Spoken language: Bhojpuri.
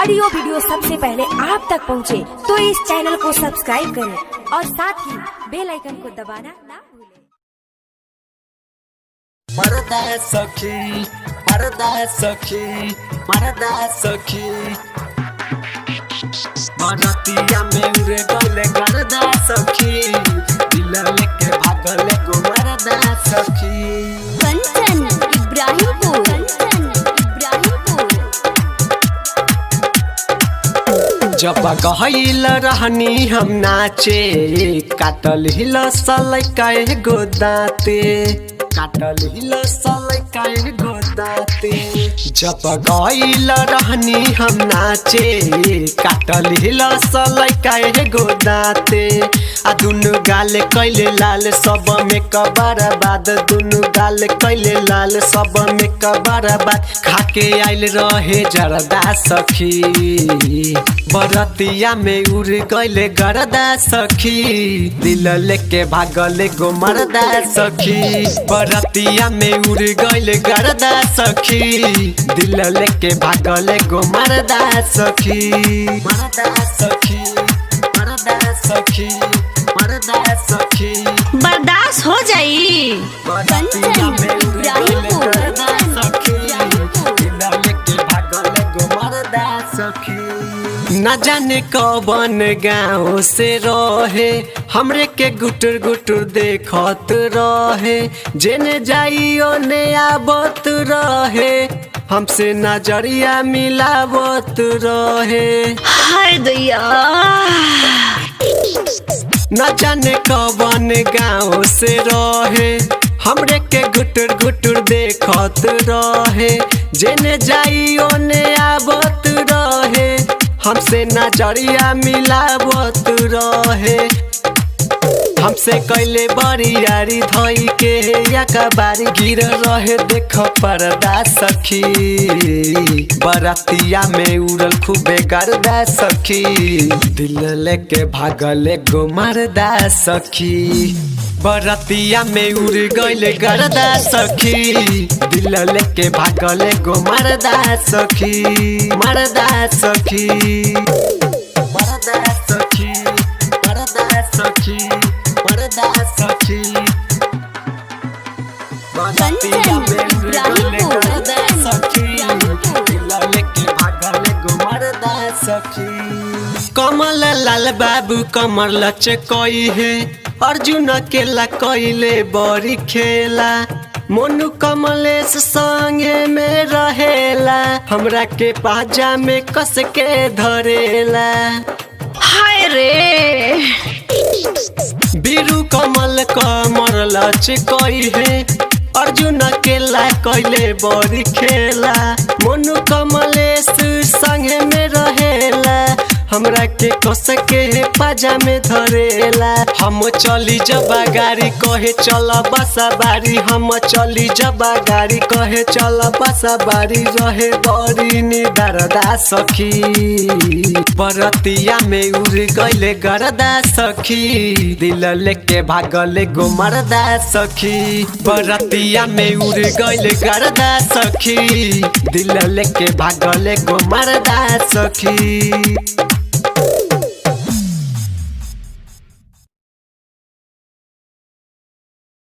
ऑडियो वीडियो सबसे पहले आप तक पहुंचे, तो इस चैनल को सब्सक्राइब करें और साथ ही बेल आइकन को दबाना ना भूलें। मरदा सखी, मरदा सखी, मरदा सखी, मरतिया में उड़े गले गरदा सखी, दिल लेके भागले गो मरदा सखी। कंचन इब्राहिमपुर, जब गहिल रहनी हम नाचे, काटल हिल सलै काहे गोदाते, काटल हिल सलै काहे गोदाते। जब गहिल रहनी हम नाचे, काटल हिल सलै काहे गोदाते। आ दुनु गाल कैले लाल सब में कबरबाद, दुनु गाल कैले लाल सब में कबरबाद। खाके आइल रहे जरदा सखी, बरतिया में उड़ गइले गरदा सखी, दिल लेके भागले गो मरदा सखी। बरतिया में उड़ गइले गरदा सखी, दिल लेके भागले गो मरदा सखी। मरदा सखी, मरदा सखी, मरदा सखी, बर्दाश्त हो जाई। बरतिया में उड़ गइले गरदा सखी, दिल लेके भागले गो मरदा सखी। न जाने कौन गाँव से रहे, हमरे के गुटुर गुटुर देखत रहे, जेने जाइयो ने आबत रहे, हमसे नजरिया मिलावत रहे। हाय दैया, न जाने कौन गाँव से रहे, हमरे के गुटुर गुटुर देखत रहे, जेने जाइयो ने आबत रहे, हमसे नजरिया मिलावत रहे। हमसे कैले बड़ी यारी धोई के या कबारी, गिर रहे देख परदा सखी, बरतिया में उड़ल खूबे गरदा सखी, दिल लेके भागले गो मरदा सखी। बरतिया में उड़ गइले गरदा सखी, दिल लेके भागले गो मरदा सखी। मरदा सखी, मरदा सखी, मरदा सखी, मरदा सखी, बरतिया में उड़ गइले गरदा सखी, दिल लेके भागले गो मरदा सखी। कमल लाल बाबू कमर लचकई है, अर्जुन अकेला कैले बड़ी खेला, मोनू कमलेश संगे में रहेला, हमरा के पाजा में कस के धरेला। हाय रे, बीरू कमल कमर लचकई है, अर्जुन अकेला कैले बड़ी खेला, मोनू कमलेश संगे में रहेला, हमरा के कस के पाजा में धरेला। हम चली जबा गाड़ी कहे चल बसा बारी, हम चली जबा गाड़ी कहे चल बसा बारी, रहे बड़ी निदरदा सखी, बरतिया में उड़ गइले गरदा सखी, दिल लेके भागले गो मरदा सखी। बरतिया में उड़ गइले गरदा सखी, दिल लेके भागले गो मरदा सखी।